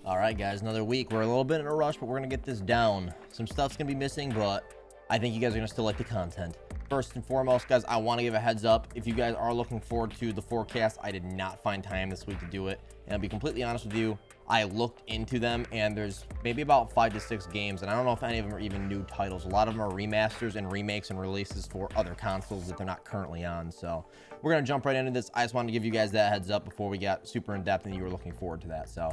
All right, guys, another week. We're a little bit in a rush, but we're going to get this down. Some stuff's going to be missing, but I think you guys are going to still like the content. First and foremost, guys, I want to give a heads up. If you guys are looking forward to the forecast, I did not find time this week to do it. And I'll be completely honest with you, I looked into them, and there's maybe about 5 to 6 games, and I don't know if any of them are even new titles. A lot of them are remasters and remakes and releases for other consoles that they're not currently on. So we're going to jump right into this. I just wanted to give you guys that heads up before we got super in-depth and you were looking forward to that. So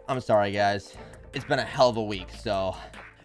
I'm sorry, guys. It's been a hell of a week, so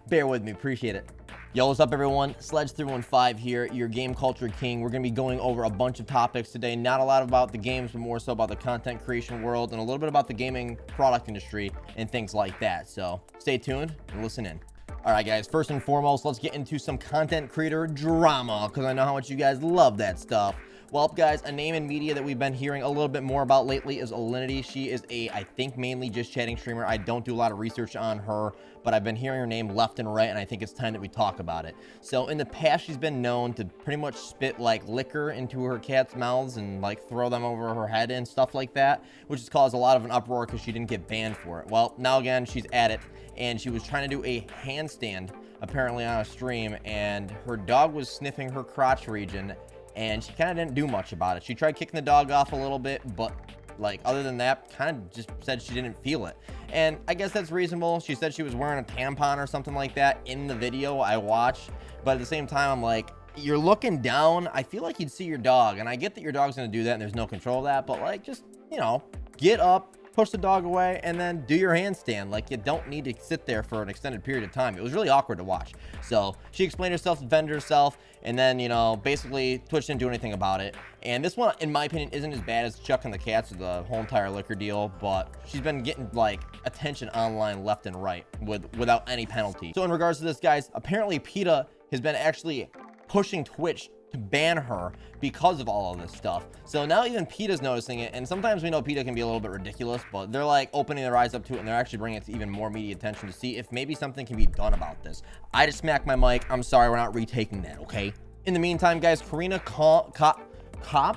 bear with me. Appreciate it. Yo, what's up, everyone? Sledge315 here, your game culture king. We're going to be going over a bunch of topics today. Not a lot about the games, but more so about the content creation world and a little bit about the gaming product industry and things like that. So stay tuned and listen in. All right, guys, first and foremost, let's get into some content creator drama because I know how much you guys love that stuff. Well, guys, a name in media that we've been hearing a little bit more about lately is ALINITY. She is I think, mainly just chatting streamer. I don't do a lot of research on her, but I've been hearing her name left and right, and I think it's time that we talk about it. So in the past, she's been known to pretty much spit like liquor into her cat's mouths and like throw them over her head and stuff like that, which has caused a lot of an uproar because she didn't get banned for it. Well, now again, she's at it, and she was trying to do a handstand apparently on a stream, and her dog was sniffing her crotch region, and she kind of didn't do much about it. She tried kicking the dog off a little bit, but like other than that, kind of just said she didn't feel it. And I guess that's reasonable. She said she was wearing a tampon or something like that in the video I watched, but at the same time, I'm like, you're looking down. I feel like you'd see your dog, and I get that your dog's gonna do that and there's no control of that, but like, just, you know, get up, push the dog away, and then do your handstand. Like, you don't need to sit there for an extended period of time. It was really awkward to watch. So she explained herself, defended herself, and then, you know, basically Twitch didn't do anything about it. And this one, in my opinion, isn't as bad as Chuck and the Cats or the whole entire liquor deal, but she's been getting like attention online left and right without any penalty. So in regards to this, guys, apparently PETA has been actually pushing Twitch to ban her because of all of this stuff. So now even PETA's noticing it, and sometimes we know PETA can be a little bit ridiculous, but they're like opening their eyes up to it, and they're actually bringing it to even more media attention to see if maybe something can be done about this. I just smacked my mic. I'm sorry, we're not retaking that, okay? In the meantime, guys, Corina Ban,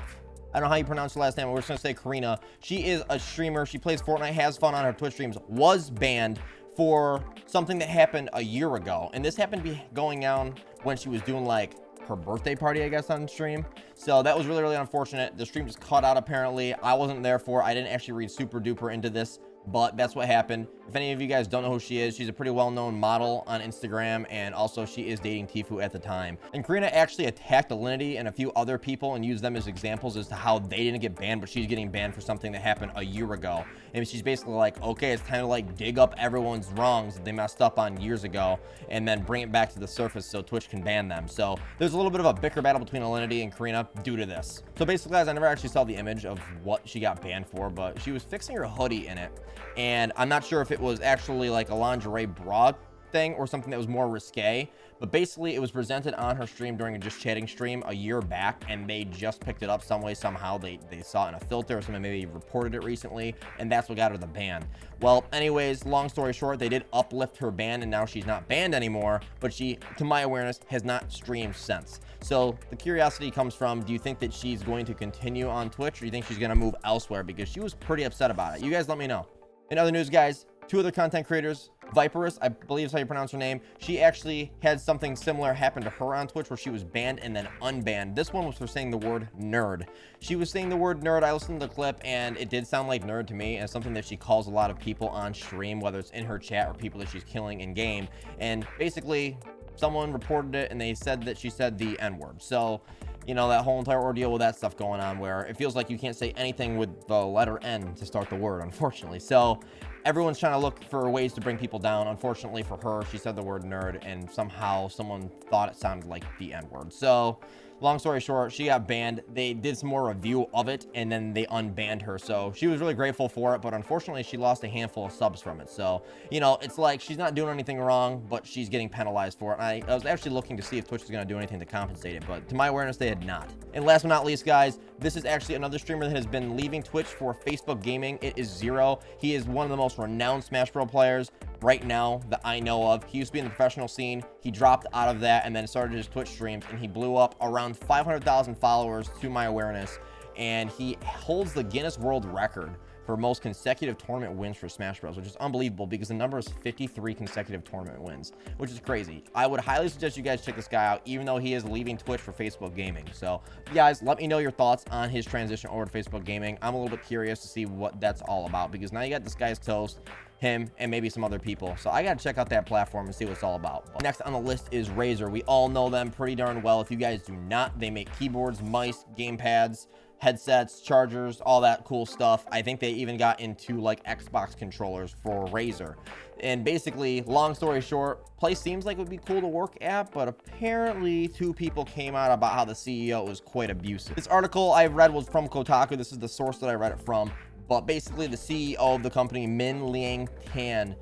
I don't know how you pronounce her last name. We're just gonna say Corina. She is a streamer. She plays Fortnite, has fun on her Twitch streams, was banned for something that happened a year ago. And this happened to be going on when she was doing like her birthday party, I guess, on stream. So that was really, really unfortunate. The stream just cut out apparently. I wasn't there for it. I didn't actually read super duper into this, but that's what happened. If any of you guys don't know who she is, she's a pretty well-known model on Instagram, and also she is dating Tfue at the time. And Corina actually attacked ALINITY and a few other people and used them as examples as to how they didn't get banned, but she's getting banned for something that happened a year ago. And she's basically like, okay, it's time to like dig up everyone's wrongs that they messed up on years ago and then bring it back to the surface so Twitch can ban them. So there's a little bit of a bicker battle between ALINITY and Corina due to this. So basically, guys, I never actually saw the image of what she got banned for, but she was fixing her hoodie in it. And I'm not sure if it was actually like a lingerie bra thing or something that was more risque, but basically it was presented on her stream during a just chatting stream a year back, and they just picked it up some way, somehow. They saw it in a filter or something, maybe reported it recently, and that's what got her the ban. Well, anyways, long story short, they did uplift her ban, and now she's not banned anymore, but she, to my awareness, has not streamed since. So the curiosity comes from, do you think that she's going to continue on Twitch, or do you think she's going to move elsewhere? Because she was pretty upset about it. You guys let me know. In other news, guys, 2 other content creators, Viperous, I believe is how you pronounce her name. She actually had something similar happen to her on Twitch where she was banned and then unbanned. This one was for saying the word nerd. She was saying the word nerd. I listened to the clip and it did sound like nerd to me, and it's something that she calls a lot of people on stream, whether it's in her chat or people that she's killing in game. And basically, someone reported it and they said that she said the N-word. So, you know, that whole entire ordeal with that stuff going on where it feels like you can't say anything with the letter N to start the word, unfortunately. So everyone's trying to look for ways to bring people down. Unfortunately for her, she said the word nerd, and somehow someone thought it sounded like the N-word. So long story short, she got banned. They did some more review of it, and then they unbanned her. So she was really grateful for it, but unfortunately, she lost a handful of subs from it. So, you know, it's like she's not doing anything wrong, but she's getting penalized for it. And I was actually looking to see if Twitch was going to do anything to compensate it, but to my awareness, they had not. And last but not least, guys, this is actually another streamer that has been leaving Twitch for Facebook Gaming. It is Zero. He is one of the most renowned Smash Bros. Players right now that I know of. He used to be in the professional scene. He dropped out of that and then started his Twitch streams, and he blew up around 500,000 followers to my awareness, and he holds the Guinness World Record for most consecutive tournament wins for Smash Bros, which is unbelievable because the number is 53 consecutive tournament wins, which is crazy. I would highly suggest you guys check this guy out, even though he is leaving Twitch for Facebook Gaming. So guys, let me know your thoughts on his transition over to Facebook Gaming. I'm a little bit curious to see what that's all about, because now you got this guy's toast, him, and maybe some other people. So I gotta check out that platform and see what it's all about. But next on the list is Razer. We all know them pretty darn well. If you guys do not, they make keyboards, mice, gamepads, headsets, chargers, all that cool stuff. I think they even got into like Xbox controllers for Razer. And basically, long story short, place seems like it would be cool to work at, but apparently 2 people came out about how the CEO was quite abusive. This article I read was from Kotaku. This is the source that I read it from. But basically, the CEO of the company, Min Liang Tan,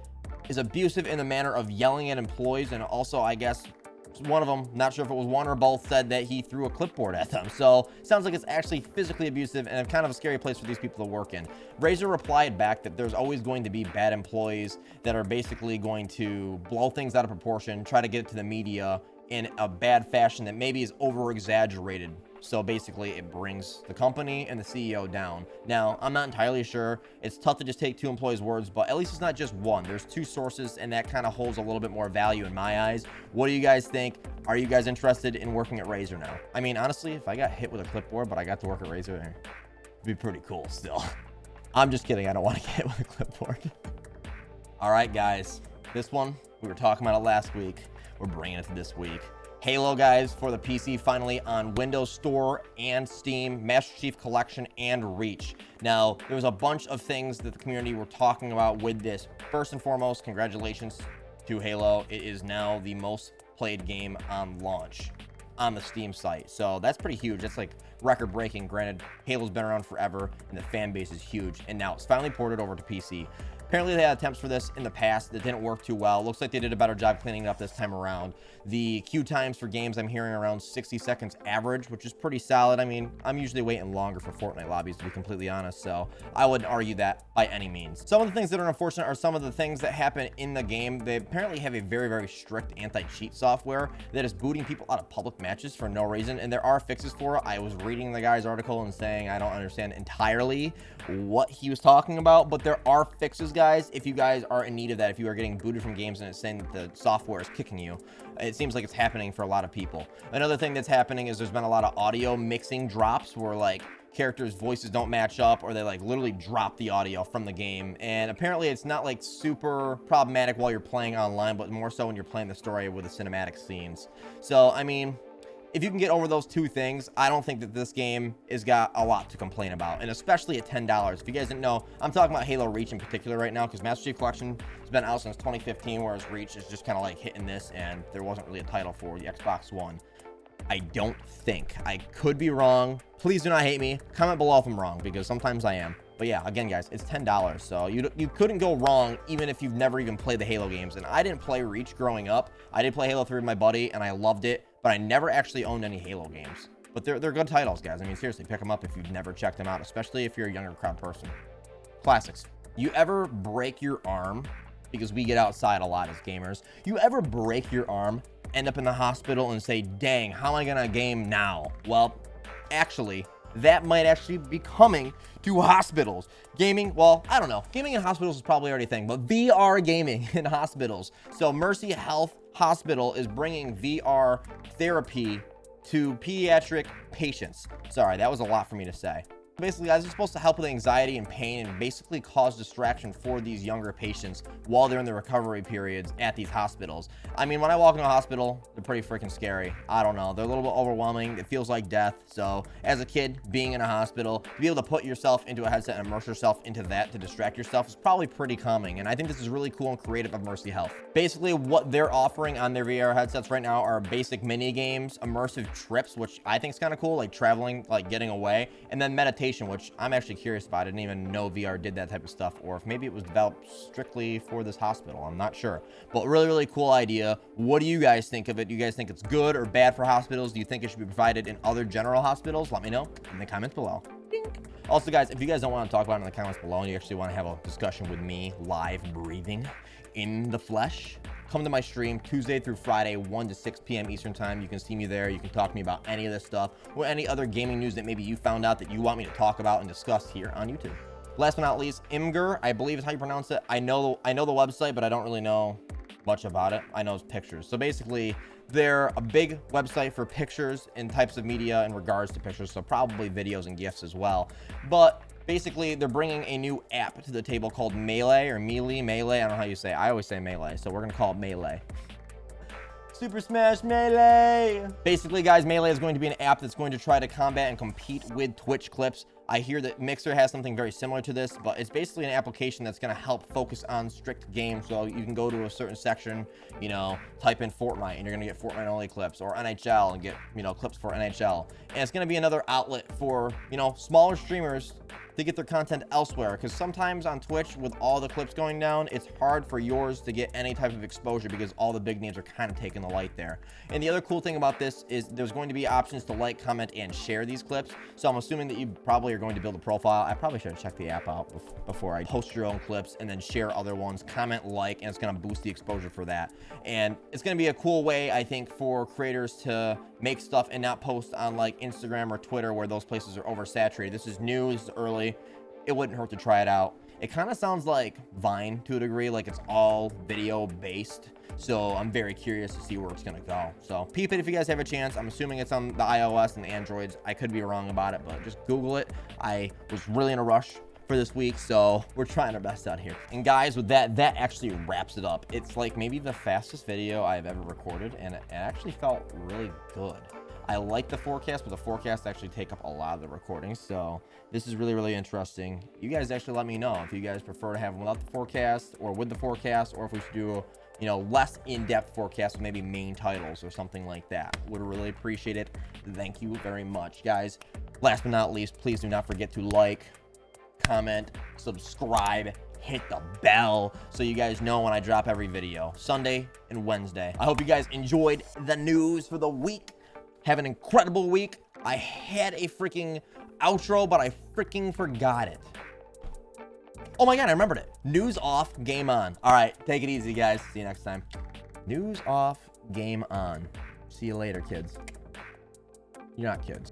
is abusive in the manner of yelling at employees, and also, I guess, one of them, not sure if it was one or both, said that he threw a clipboard at them. So sounds like it's actually physically abusive and kind of a scary place for these people to work in. Razer replied back that there's always going to be bad employees that are basically going to blow things out of proportion, try to get it to the media in a bad fashion that maybe is over exaggerated. So basically, it brings the company and the CEO down. Now, I'm not entirely sure. It's tough to just take 2 employees' words, but at least it's not just one. There's 2 sources, and that kind of holds a little bit more value in my eyes. What do you guys think? Are you guys interested in working at Razer now? I mean, honestly, if I got hit with a clipboard, but I got to work at Razer, it'd be pretty cool still. I'm just kidding. I don't want to get hit with a clipboard. All right, guys. This one, we were talking about it last week. We're bringing it to this week. Halo, guys, for the PC, finally on Windows Store and Steam, Master Chief Collection, and Reach. Now, there was a bunch of things that the community were talking about with this. First and foremost, congratulations to Halo. It is now the most played game on launch on the Steam site. So that's pretty huge. That's like record-breaking. Granted, Halo's been around forever, and the fan base is huge. And now it's finally ported over to PC. Apparently, they had attempts for this in the past that didn't work too well. Looks like they did a better job cleaning it up this time around. The queue times for games, I'm hearing around 60 seconds average, which is pretty solid. I mean, I'm usually waiting longer for Fortnite lobbies, to be completely honest, so I wouldn't argue that by any means. Some of the things that are unfortunate are some of the things that happen in the game. They apparently have a very, very strict anti-cheat software that is booting people out of public matches for no reason, and there are fixes for it. I was reading the guy's article and saying I don't understand entirely what he was talking about, but there are fixes, guys, if you guys are in need of that. If you are getting booted from games and it's saying that the software is kicking you, it seems like it's happening for a lot of people. Another thing that's happening is there's been a lot of audio mixing drops where like characters' voices don't match up, or they like literally drop the audio from the game. And apparently it's not like super problematic while you're playing online, but more so when you're playing the story with the cinematic scenes. So I mean, if you can get over those 2 things, I don't think that this game has got a lot to complain about, and especially at $10. If you guys didn't know, I'm talking about Halo Reach in particular right now, because Master Chief Collection has been out since 2015, whereas Reach is just kind of like hitting this, and there wasn't really a title for the Xbox One. I don't think. I could be wrong. Please do not hate me. Comment below if I'm wrong, because sometimes I am. But yeah, again, guys, it's $10, so you couldn't go wrong even if you've never even played the Halo games. And I didn't play Reach growing up. I did play Halo 3 with my buddy, and I loved it, but I never actually owned any Halo games. But they're good titles, guys. I mean, seriously, pick them up if you've never checked them out, especially if you're a younger crowd person. Classics. You ever break your arm? Because we get outside a lot as gamers. You ever break your arm, end up in the hospital, and say, dang, how am I gonna game now? Well, actually, that might actually be coming to hospitals. Gaming, well, I don't know. Gaming in hospitals is probably already a thing, but VR gaming in hospitals. So Mercy Health Hospital is bringing VR therapy to pediatric patients. Sorry, that was a lot for me to say. Basically, guys, it's supposed to help with anxiety and pain and basically cause distraction for these younger patients while they're in the recovery periods at these hospitals. I mean, when I walk into a hospital, they're pretty freaking scary. I don't know. They're a little bit overwhelming. It feels like death. So as a kid, being in a hospital, to be able to put yourself into a headset and immerse yourself into that to distract yourself is probably pretty calming. And I think this is really cool and creative of Mercy Health. Basically, what they're offering on their VR headsets right now are basic mini games, immersive trips, which I think is kind of cool, like traveling, like getting away, and then meditation, which I'm actually curious about. I didn't even know VR did that type of stuff, or if maybe it was developed strictly for this hospital. I'm not sure, but really, really cool idea. What do you guys think of it? Do you guys think it's good or bad for hospitals? Do you think it should be provided in other general hospitals? Let me know in the comments below. Dink. Also, guys, if you guys don't want to talk about it in the comments below and you actually want to have a discussion with me live, breathing in the flesh, come to my stream Tuesday through Friday, 1 to 6 p.m. Eastern time. You can see me there. You can talk to me about any of this stuff or any other gaming news that maybe you found out that you want me to talk about and discuss here on YouTube. Last but not least, Imgur, I believe is how you pronounce it. I know the website, but I don't really know much about it. I know it's pictures. So basically, they're a big website for pictures and types of media in regards to pictures, so probably videos and GIFs as well. But basically, they're bringing a new app to the table called Melee or Melee. I don't know how you say it. I always say Melee, so we're gonna call it Melee. Super Smash Melee! Basically, guys, Melee is going to be an app that's going to try to combat and compete with Twitch clips. I hear that Mixer has something very similar to this, but it's basically an application that's going to help focus on strict games. So you can go to a certain section, you know, type in Fortnite, and you're going to get Fortnite only clips, or NHL and get, you know, clips for NHL. And it's going to be another outlet for, you know, smaller streamers to get their content elsewhere, because sometimes on Twitch, with all the clips going down, it's hard for yours to get any type of exposure because all the big names are kind of taking the light there. And the other cool thing about this is there's going to be options to like, comment, and share these clips. So I'm assuming that you probably are going to build a profile. I probably should have checked the app out before I post your own clips and then share other ones, comment, like, and it's going to boost the exposure for that. And it's going to be a cool way, I think, for creators to make stuff and not post on like Instagram or Twitter, where those places are oversaturated. This is new, this is early. It wouldn't hurt to try it out. It kind of sounds like Vine to a degree, like it's all video based. So I'm very curious to see where it's gonna go. So peep it if you guys have a chance. I'm assuming it's on the iOS and the Androids. I could be wrong about it, but just Google it. I was really in a rush for this week, so we're trying our best out here. And guys, with that actually wraps it up. It's like maybe the fastest video I've ever recorded, and it actually felt really good. I like the forecast, but the forecast actually take up a lot of the recording. So this is really, really interesting. You guys actually let me know if you guys prefer to have without the forecast or with the forecast, or if we should do, you know, less in-depth forecast with maybe main titles or something like that. Would really appreciate it. Thank you very much, guys. Last but not least, please do not forget to like, comment, subscribe, hit the bell so you guys know when I drop every video, Sunday and Wednesday. I hope you guys enjoyed the news for the week. Have an incredible week. I had a freaking outro, but I freaking forgot it. Oh my God, I remembered it. News off, game on. All right, take it easy, guys. See you next time. News off, game on. See you later, kids. You're not kids.